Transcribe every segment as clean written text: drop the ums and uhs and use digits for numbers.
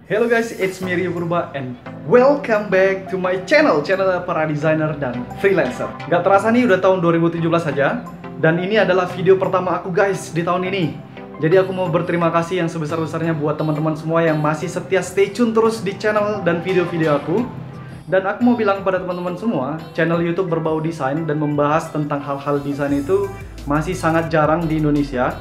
Hello guys, it's me Rio Purba and welcome back to my channel para desainer dan freelancer. Gak terasa nih udah tahun 2017 saja, dan ini adalah video pertama aku guys di tahun ini. Jadi aku mau berterima kasih yang sebesar-besarnya buat teman-teman semua yang masih setia stay tune terus di channel dan video-video aku. Dan aku mau bilang pada teman-teman semua, channel YouTube berbau desain dan membahas tentang hal-hal desain itu masih sangat jarang di Indonesia.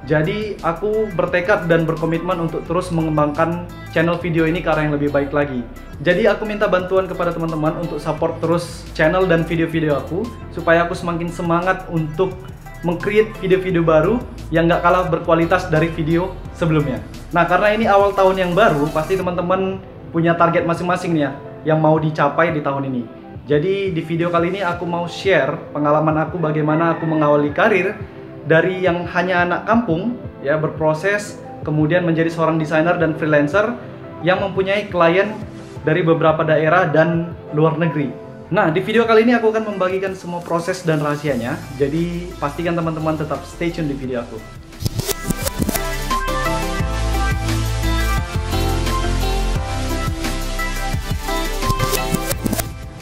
Jadi aku bertekad dan berkomitmen untuk terus mengembangkan channel video ini ke arah yang lebih baik lagi. Jadi aku minta bantuan kepada teman-teman untuk support terus channel dan video-video aku, supaya aku semakin semangat untuk meng-create video-video baru yang gak kalah berkualitas dari video sebelumnya. Nah, karena ini awal tahun yang baru, pasti teman-teman punya target masing-masing nih ya, yang mau dicapai di tahun ini. Jadi di video kali ini aku mau share pengalaman aku bagaimana aku mengawali karir dari yang hanya anak kampung ya, berproses kemudian menjadi seorang desainer dan freelancer yang mempunyai klien dari beberapa daerah dan luar negeri. Nah, di video kali ini aku akan membagikan semua proses dan rahasianya. Jadi pastikan teman-teman tetap stay tune di video aku.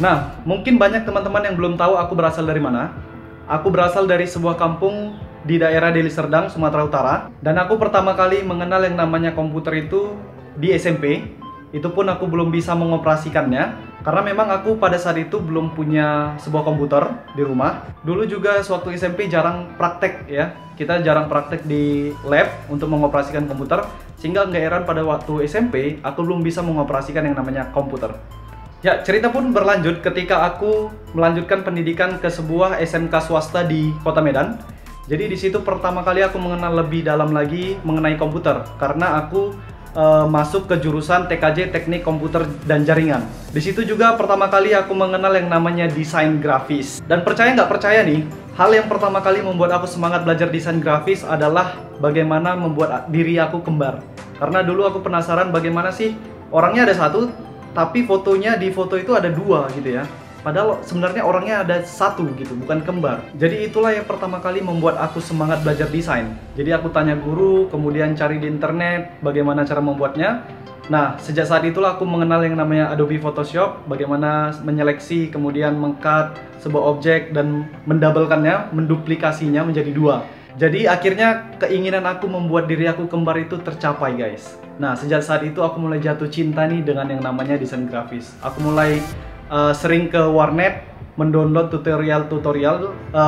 Nah, mungkin banyak teman-teman yang belum tahu aku berasal dari mana. Aku berasal dari sebuah kampung di daerah Deli Serdang, Sumatera Utara. Dan aku pertama kali mengenal yang namanya komputer itu di SMP. Itu pun aku belum bisa mengoperasikannya, karena memang aku pada saat itu belum punya sebuah komputer di rumah. Dulu juga sewaktu SMP jarang praktek ya. Kita jarang praktek di lab untuk mengoperasikan komputer. Sehingga nggak heran pada waktu SMP, aku belum bisa mengoperasikan yang namanya komputer. Ya, cerita pun berlanjut ketika aku melanjutkan pendidikan ke sebuah SMK swasta di Kota Medan. Jadi di situ pertama kali aku mengenal lebih dalam lagi mengenai komputer, karena aku masuk ke jurusan TKJ Teknik Komputer dan Jaringan. Di situ juga pertama kali aku mengenal yang namanya desain grafis. Dan percaya nggak percaya nih, hal yang pertama kali membuat aku semangat belajar desain grafis adalah bagaimana membuat diri aku kembar. Karena dulu aku penasaran bagaimana sih orangnya ada satu, tapi fotonya di foto itu ada dua gitu ya. Padahal sebenarnya orangnya ada satu gitu, bukan kembar. Jadi itulah yang pertama kali membuat aku semangat belajar desain. Jadi aku tanya guru, kemudian cari di internet bagaimana cara membuatnya. Nah, sejak saat itulah aku mengenal yang namanya Adobe Photoshop, bagaimana menyeleksi, kemudian meng-cut sebuah objek dan mendouble-kannya, menduplikasinya menjadi dua. Jadi akhirnya keinginan aku membuat diri aku kembar itu tercapai guys. Nah, sejak saat itu aku mulai jatuh cinta nih dengan yang namanya desain grafis. Aku mulai sering ke warnet, mendownload tutorial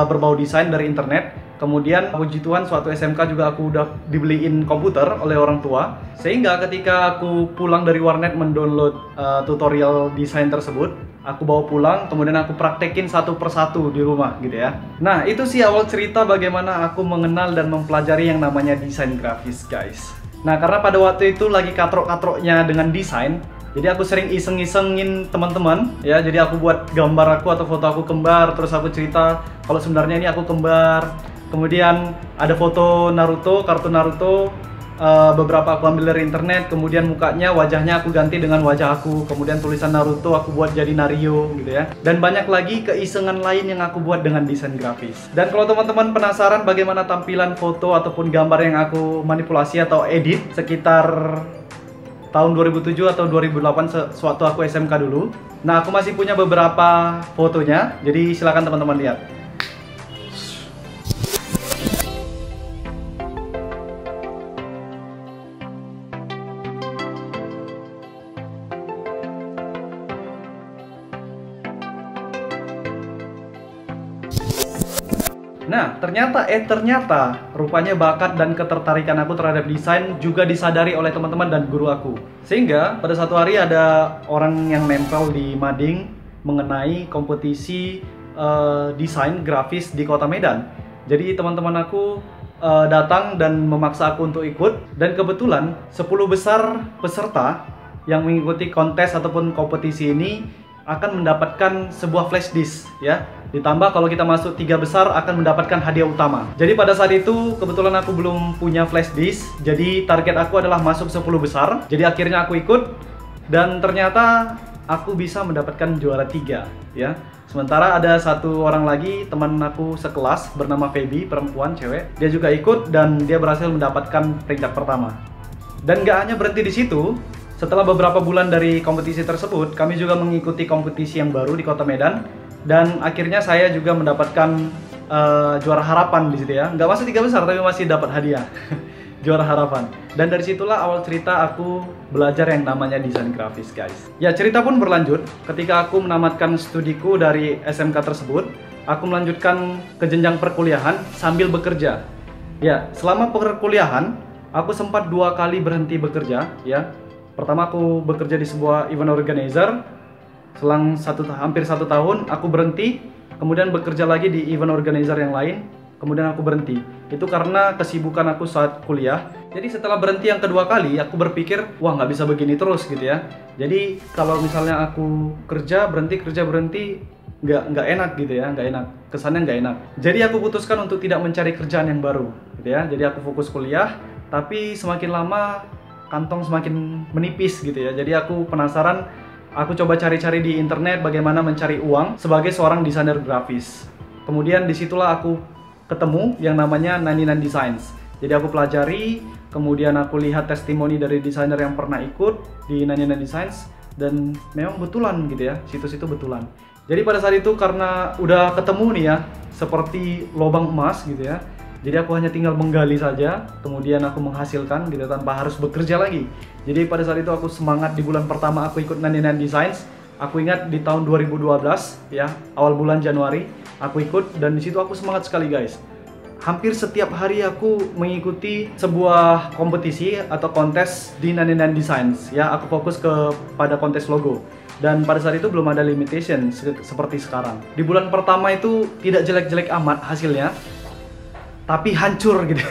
berbau desain dari internet. Kemudian puji Tuhan suatu SMK juga aku udah dibeliin komputer oleh orang tua. Sehingga ketika aku pulang dari warnet mendownload tutorial desain tersebut, aku bawa pulang, kemudian aku praktekin satu persatu di rumah gitu ya. Nah, itu sih awal cerita bagaimana aku mengenal dan mempelajari yang namanya desain grafis guys. Nah, karena pada waktu itu lagi katrok-katroknya dengan desain, jadi aku sering iseng-isengin teman-teman ya. Jadi aku buat gambar aku atau foto aku kembar, terus aku cerita kalau sebenarnya ini aku kembar. Kemudian ada foto Naruto, kartun Naruto, beberapa aku ambil dari internet. Kemudian mukanya, wajahnya aku ganti dengan wajah aku. Kemudian tulisan Naruto aku buat jadi Nario gitu ya. Dan banyak lagi keisengan lain yang aku buat dengan desain grafis. Dan kalau teman-teman penasaran bagaimana tampilan foto ataupun gambar yang aku manipulasi atau edit sekitar tahun 2007 atau 2008 sewaktu aku SMK dulu. Nah, aku masih punya beberapa fotonya, jadi silakan teman-teman lihat. Nah, ternyata rupanya bakat dan ketertarikan aku terhadap desain juga disadari oleh teman-teman dan guru aku. Sehingga pada satu hari ada orang yang nempel di mading mengenai kompetisi desain grafis di Kota Medan. Jadi teman-teman aku datang dan memaksa aku untuk ikut, dan kebetulan 10 besar peserta yang mengikuti kontes ataupun kompetisi ini akan mendapatkan sebuah flash disk ya. Ditambah kalau kita masuk 3 besar akan mendapatkan hadiah utama. Jadi pada saat itu kebetulan aku belum punya flash disk. Jadi target aku adalah masuk 10 besar. Jadi akhirnya aku ikut, dan ternyata aku bisa mendapatkan juara 3 ya. Sementara ada satu orang lagi teman aku sekelas bernama Feby, perempuan cewek. Dia juga ikut dan dia berhasil mendapatkan peringkat pertama. Dan gak hanya berhenti di situ. Setelah beberapa bulan dari kompetisi tersebut, kami juga mengikuti kompetisi yang baru di Kota Medan, dan akhirnya saya juga mendapatkan juara harapan di situ ya. Nggak masuk 3 besar, tapi masih dapat hadiah. Juara harapan. Dan dari situlah awal cerita aku belajar yang namanya desain grafis, guys. Ya, cerita pun berlanjut. Ketika aku menamatkan studiku dari SMK tersebut, aku melanjutkan ke jenjang perkuliahan sambil bekerja. Ya, selama perkuliahan, aku sempat 2 kali berhenti bekerja, ya. Pertama aku bekerja di sebuah event organizer, selang hampir 1 tahun aku berhenti, kemudian bekerja lagi di event organizer yang lain, kemudian aku berhenti. Itu karena kesibukan aku saat kuliah. Jadi setelah berhenti yang kedua kali, aku berpikir, wah nggak bisa begini terus gitu ya. Jadi kalau misalnya aku kerja berhenti, nggak enak gitu ya, nggak enak. Kesannya nggak enak. Jadi aku putuskan untuk tidak mencari kerjaan yang baru gitu ya. Jadi aku fokus kuliah, tapi semakin lama kantong semakin menipis gitu ya. Jadi aku penasaran, aku coba cari-cari di internet bagaimana mencari uang sebagai seorang desainer grafis. Kemudian disitulah aku ketemu yang namanya 99 Designs. Jadi aku pelajari, kemudian aku lihat testimoni dari desainer yang pernah ikut di 99 Designs, dan memang betulan gitu ya, situs itu betulan. Jadi pada saat itu karena udah ketemu nih ya, seperti lubang emas gitu ya. Jadi aku hanya tinggal menggali saja, kemudian aku menghasilkan gitu tanpa harus bekerja lagi. Jadi pada saat itu aku semangat. Di bulan pertama aku ikut 99 Designs. Aku ingat di tahun 2012 ya, awal bulan Januari aku ikut, dan di situ aku semangat sekali, guys. Hampir setiap hari aku mengikuti sebuah kompetisi atau kontes di 99 Designs ya. Aku fokus pada kontes logo. Dan pada saat itu belum ada limitation seperti sekarang. Di bulan pertama itu tidak jelek-jelek amat hasilnya, tapi hancur gitu.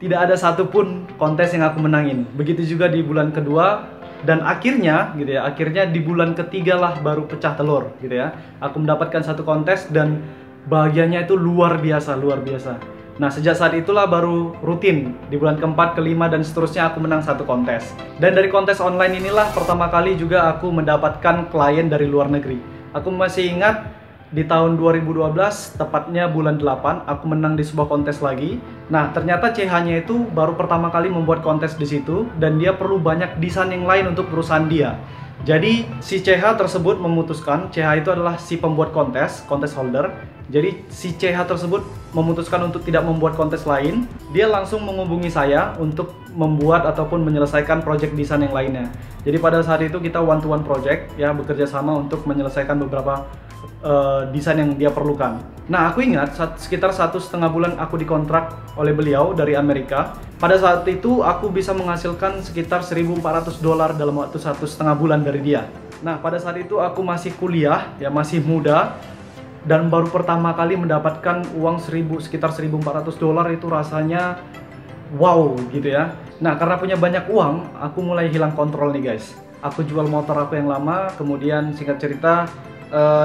Tidak ada satupun kontes yang aku menangin. Begitu juga di bulan kedua, dan akhirnya gitu ya, akhirnya di bulan ketiga lah baru pecah telur gitu ya. Aku mendapatkan satu kontes dan bahagianya itu luar biasa, luar biasa. Nah, sejak saat itulah baru rutin di bulan keempat, kelima, dan seterusnya aku menang satu kontes. Dan dari kontes online inilah pertama kali juga aku mendapatkan klien dari luar negeri. Aku masih ingat di tahun 2012, tepatnya bulan 8, aku menang di sebuah kontes lagi. Nah, ternyata CH-nya itu baru pertama kali membuat kontes di situ, dan dia perlu banyak desain yang lain untuk perusahaan dia. Jadi si CH tersebut memutuskan, CH itu adalah si pembuat kontes holder. Jadi si CH tersebut memutuskan untuk tidak membuat kontes lain. Dia langsung menghubungi saya untuk membuat ataupun menyelesaikan project desain yang lainnya. Jadi pada saat itu kita one to one project ya, bekerja sama untuk menyelesaikan beberapa desain yang dia perlukan. Nah, aku ingat sekitar 1,5 bulan aku dikontrak oleh beliau dari Amerika. Pada saat itu aku bisa menghasilkan sekitar $1.400 dalam waktu 1,5 bulan dari dia. Nah, pada saat itu aku masih kuliah ya, masih muda, dan baru pertama kali mendapatkan uang sekitar $1.400 itu rasanya wow gitu ya. Nah, karena punya banyak uang, aku mulai hilang kontrol nih, guys. Aku jual motor aku yang lama, kemudian singkat cerita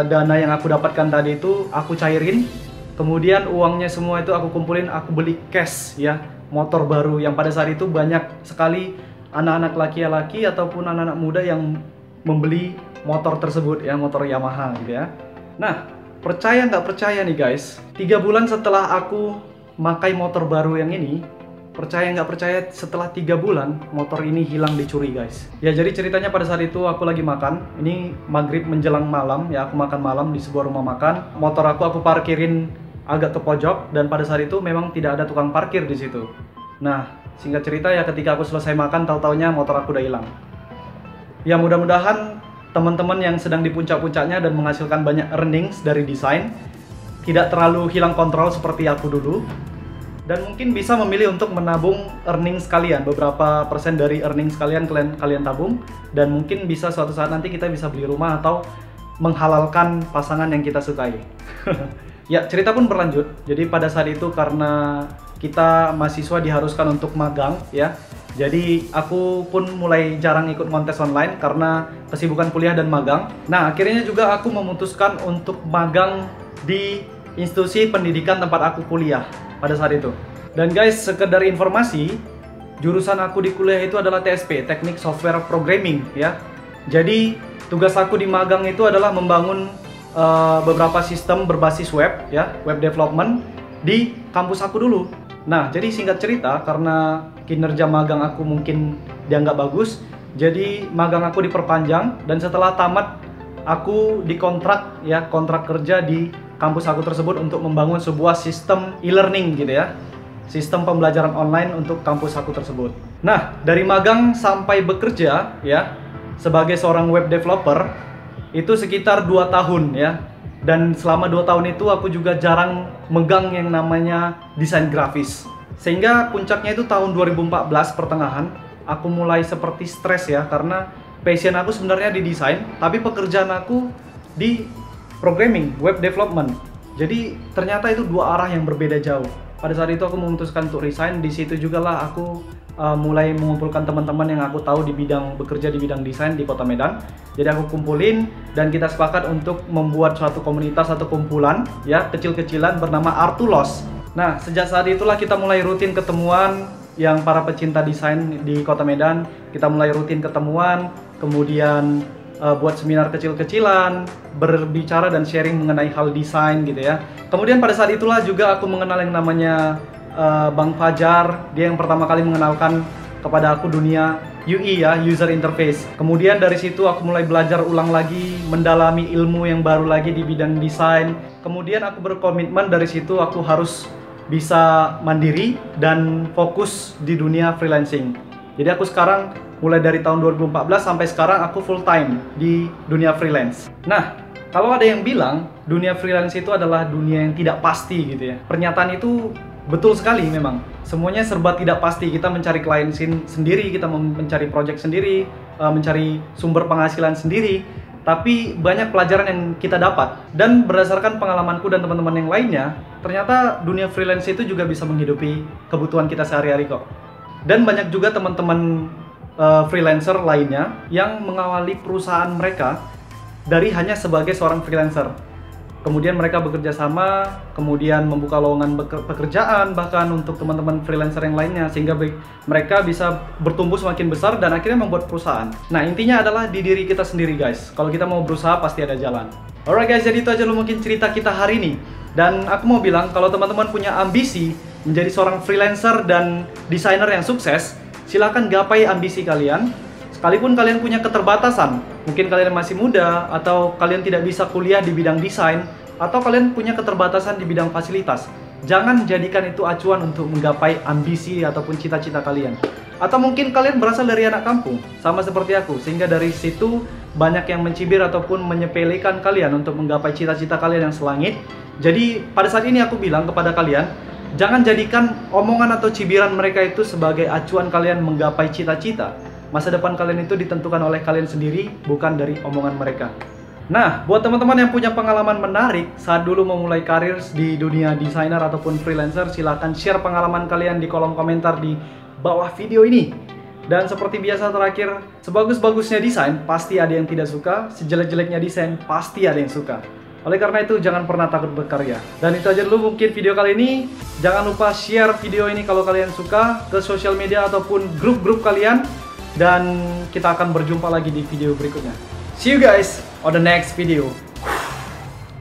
dana yang aku dapatkan tadi itu aku cairin, kemudian uangnya semua itu aku kumpulin, aku beli cash ya, motor baru yang pada saat itu banyak sekali anak-anak laki-laki ataupun anak-anak muda yang membeli motor tersebut ya, motor Yamaha gitu ya. Nah, percaya nggak percaya nih guys, 3 bulan setelah aku makai motor baru yang ini, percaya nggak percaya, setelah 3 bulan motor ini hilang dicuri, guys. Ya, jadi ceritanya pada saat itu aku lagi makan, ini maghrib menjelang malam ya, aku makan malam di sebuah rumah makan. Motor aku parkirin agak ke pojok, dan pada saat itu memang tidak ada tukang parkir di situ. Nah, singkat cerita ya, ketika aku selesai makan, tahu-taunya motor aku udah hilang. Ya, mudah-mudahan teman-teman yang sedang di puncak-puncaknya dan menghasilkan banyak earnings dari desain tidak terlalu hilang kontrol seperti aku dulu. Dan mungkin bisa memilih untuk menabung earnings kalian, beberapa persen dari earnings kalian tabung, dan mungkin bisa suatu saat nanti kita bisa beli rumah atau menghalalkan pasangan yang kita sukai. Ya, cerita pun berlanjut. Jadi pada saat itu karena kita mahasiswa diharuskan untuk magang ya, jadi aku pun mulai jarang ikut kontes online karena kesibukan kuliah dan magang. Nah, akhirnya juga aku memutuskan untuk magang di institusi pendidikan tempat aku kuliah pada saat itu. Dan guys, sekedar informasi, jurusan aku di kuliah itu adalah TSP, Teknik Software Programming ya. Jadi tugas aku di magang itu adalah membangun beberapa sistem berbasis web ya, web development di kampus aku dulu. Nah, jadi singkat cerita, karena kinerja magang aku mungkin dianggap bagus. Jadi magang aku diperpanjang dan setelah tamat aku dikontrak ya, kontrak kerja di kampus aku tersebut untuk membangun sebuah sistem e-learning gitu ya. Sistem pembelajaran online untuk kampus aku tersebut. Nah, dari magang sampai bekerja ya sebagai seorang web developer itu sekitar 2 tahun ya. Dan selama 2 tahun itu aku juga jarang megang yang namanya desain grafis. Sehingga puncaknya itu tahun 2014 pertengahan, aku mulai seperti stres ya, karena passion aku sebenarnya di desain, tapi pekerjaan aku di programming, web development. Jadi ternyata itu dua arah yang berbeda jauh. Pada saat itu aku memutuskan untuk resign. Di situ juga lah aku mulai mengumpulkan teman-teman yang aku tahu bekerja di bidang desain di Kota Medan. Jadi aku kumpulin dan kita sepakat untuk membuat suatu komunitas atau kumpulan ya kecil-kecilan bernama Artulos. Nah, sejak saat itulah kita mulai rutin ketemuan yang para pecinta desain di Kota Medan. Kita mulai rutin ketemuan, kemudian buat seminar kecil-kecilan, berbicara dan sharing mengenai hal desain gitu ya. Kemudian pada saat itulah juga aku mengenal yang namanya Bang Fajar. Dia yang pertama kali mengenalkan kepada aku dunia UI ya, user interface. Kemudian dari situ aku mulai belajar ulang lagi, mendalami ilmu yang baru lagi di bidang desain. Kemudian aku berkomitmen dari situ aku harus bisa mandiri dan fokus di dunia freelancing. Jadi aku sekarang mulai dari tahun 2014 sampai sekarang aku full time di dunia freelance. Nah, kalau ada yang bilang dunia freelance itu adalah dunia yang tidak pasti gitu ya. Pernyataan itu betul sekali memang. Semuanya serba tidak pasti. Kita mencari klien sendiri, kita mencari project sendiri, mencari sumber penghasilan sendiri. Tapi banyak pelajaran yang kita dapat. Dan berdasarkan pengalamanku dan teman-teman yang lainnya, ternyata dunia freelance itu juga bisa menghidupi kebutuhan kita sehari-hari kok. Dan banyak juga teman-teman freelancer lainnya yang mengawali perusahaan mereka dari hanya sebagai seorang freelancer. Kemudian mereka bekerja sama, kemudian membuka lowongan pekerjaan bahkan untuk teman-teman freelancer yang lainnya, sehingga mereka bisa bertumbuh semakin besar dan akhirnya membuat perusahaan. Nah, intinya adalah di diri kita sendiri guys. Kalau kita mau berusaha pasti ada jalan. Alright guys, jadi itu aja dulu mungkin cerita kita hari ini. Dan aku mau bilang kalau teman-teman punya ambisi menjadi seorang freelancer dan desainer yang sukses, silakan gapai ambisi kalian. Sekalipun kalian punya keterbatasan, mungkin kalian masih muda, atau kalian tidak bisa kuliah di bidang desain, atau kalian punya keterbatasan di bidang fasilitas, jangan jadikan itu acuan untuk menggapai ambisi ataupun cita-cita kalian. Atau mungkin kalian berasal dari anak kampung, sama seperti aku, sehingga dari situ banyak yang mencibir ataupun menyepelekan kalian untuk menggapai cita-cita kalian yang selangit. Jadi pada saat ini aku bilang kepada kalian, jangan jadikan omongan atau cibiran mereka itu sebagai acuan kalian menggapai cita-cita. Masa depan kalian itu ditentukan oleh kalian sendiri, bukan dari omongan mereka. Nah, buat teman-teman yang punya pengalaman menarik saat dulu memulai karir di dunia desainer ataupun freelancer, silahkan share pengalaman kalian di kolom komentar di bawah video ini. Dan seperti biasa terakhir, sebagus-bagusnya desain, pasti ada yang tidak suka. Sejelek-jeleknya desain, pasti ada yang suka. Oleh karena itu, jangan pernah takut berkarya. Dan itu aja dulu mungkin video kali ini. Jangan lupa share video ini kalau kalian suka ke sosial media ataupun grup-grup kalian. Dan kita akan berjumpa lagi di video berikutnya. See you guys on the next video.